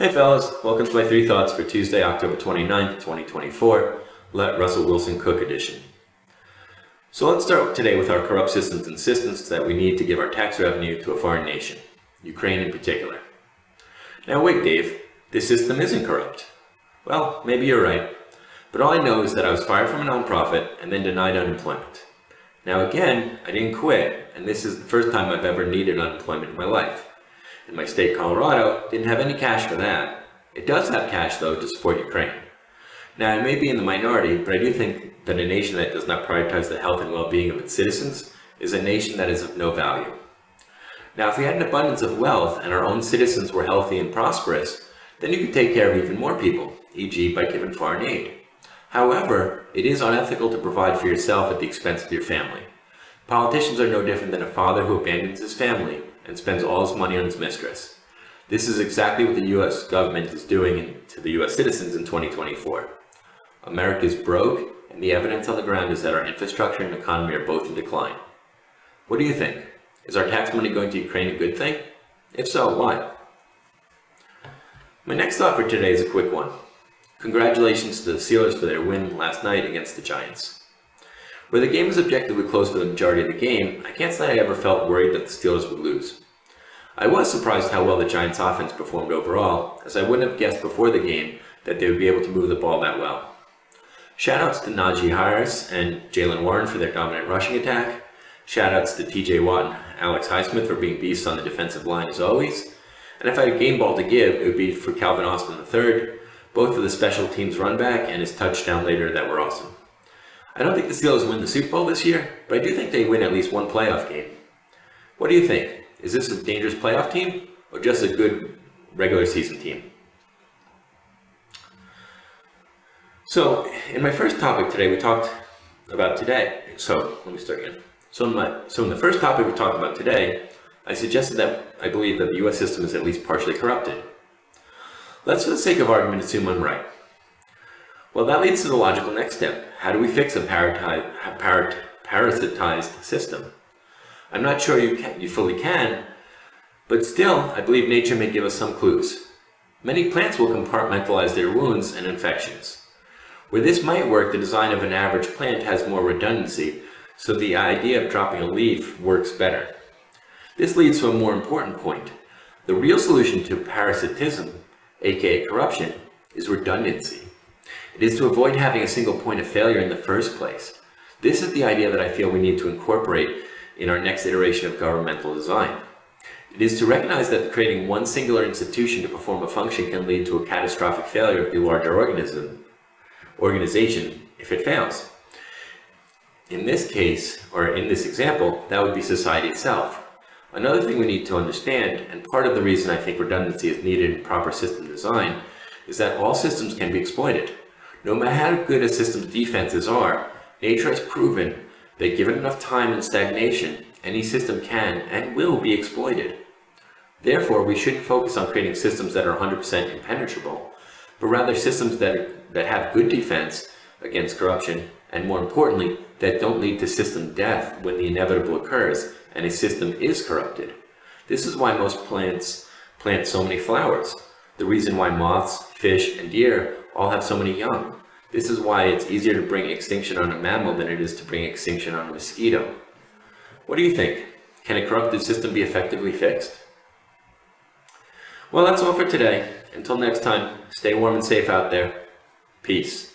Hey fellas, welcome to my 3 thoughts for Tuesday, October 29th, 2024, Let Russell Wilson Cook edition. So let's start today with our corrupt systems and systems that we need to give our tax revenue to a foreign nation, Ukraine in particular. Now wait Dave, this system isn't corrupt. Well, maybe you're right, but all I know is that I was fired from a nonprofit and then denied unemployment. Now again, I didn't quit, and this is the first time I've ever needed unemployment in my life. And my state, Colorado, didn't have any cash for that. It does have cash, though, to support Ukraine. Now, I may be in the minority, but I do think that a nation that does not prioritize the health and well-being of its citizens is a nation that is of no value. Now, if we had an abundance of wealth and our own citizens were healthy and prosperous, then you could take care of even more people, e.g. by giving foreign aid. However, it is unethical to provide for yourself at the expense of your family. Politicians are no different than a father who abandons his family and spends all his money on his mistress. This is exactly what the U.S. government is doing to the U.S. citizens in 2024. America is broke, and the evidence on the ground is that our infrastructure and economy are both in decline. What do you think? Is our tax money going to Ukraine a good thing? If so, why? My next thought for today is a quick one. Congratulations to the Steelers for their win last night against the Giants. Where the game was objectively close for the majority of the game, I can't say I ever felt worried that the Steelers would lose. I was surprised how well the Giants' offense performed overall, as I wouldn't have guessed before the game that they would be able to move the ball that well. Shoutouts to Najee Harris and Jalen Warren for their dominant rushing attack. Shoutouts to TJ Watt and Alex Highsmith for being beasts on the defensive line as always. And if I had a game ball to give, it would be for Calvin Austin III, both for the special teams run back and his touchdown later that were awesome. I don't think the Steelers win the Super Bowl this year, but I do think they win at least one playoff game. What do you think? Is this a dangerous playoff team, or just a good regular season team? So, in my first topic today, we talked about today. So, let me start again. So in the first topic we talked about today, I suggested that I believe that the U.S. system is at least partially corrupted. Let's, for the sake of argument, assume I'm right. Well, that leads to the logical next step. How do we fix a parasitized system? I'm not sure you fully can, but still, I believe nature may give us some clues. Many plants will compartmentalize their wounds and infections. Where this might work, the design of an average plant has more redundancy, so the idea of dropping a leaf works better. This leads to a more important point. The real solution to parasitism, aka corruption, is redundancy. It is to avoid having a single point of failure in the first place. This is the idea that I feel we need to incorporate in our next iteration of governmental design. It is to recognize that creating one singular institution to perform a function can lead to a catastrophic failure of the larger organization if it fails. In this case, or in this example, that would be society itself. Another thing we need to understand, and part of the reason I think redundancy is needed in proper system design, is that all systems can be exploited. No matter how good a system's defenses are, nature has proven that given enough time and stagnation, any system can and will be exploited. Therefore, we shouldn't focus on creating systems that are 100% impenetrable, but rather systems that have good defense against corruption, and more importantly, that don't lead to system death when the inevitable occurs and a system is corrupted. This is why most plants plant so many flowers. The reason why moths, fish, and deer all have so many young. This is why it's easier to bring extinction on a mammal than it is to bring extinction on a mosquito. What do you think? Can a corrupted system be effectively fixed? Well, that's all for today. Until next time, stay warm and safe out there. Peace.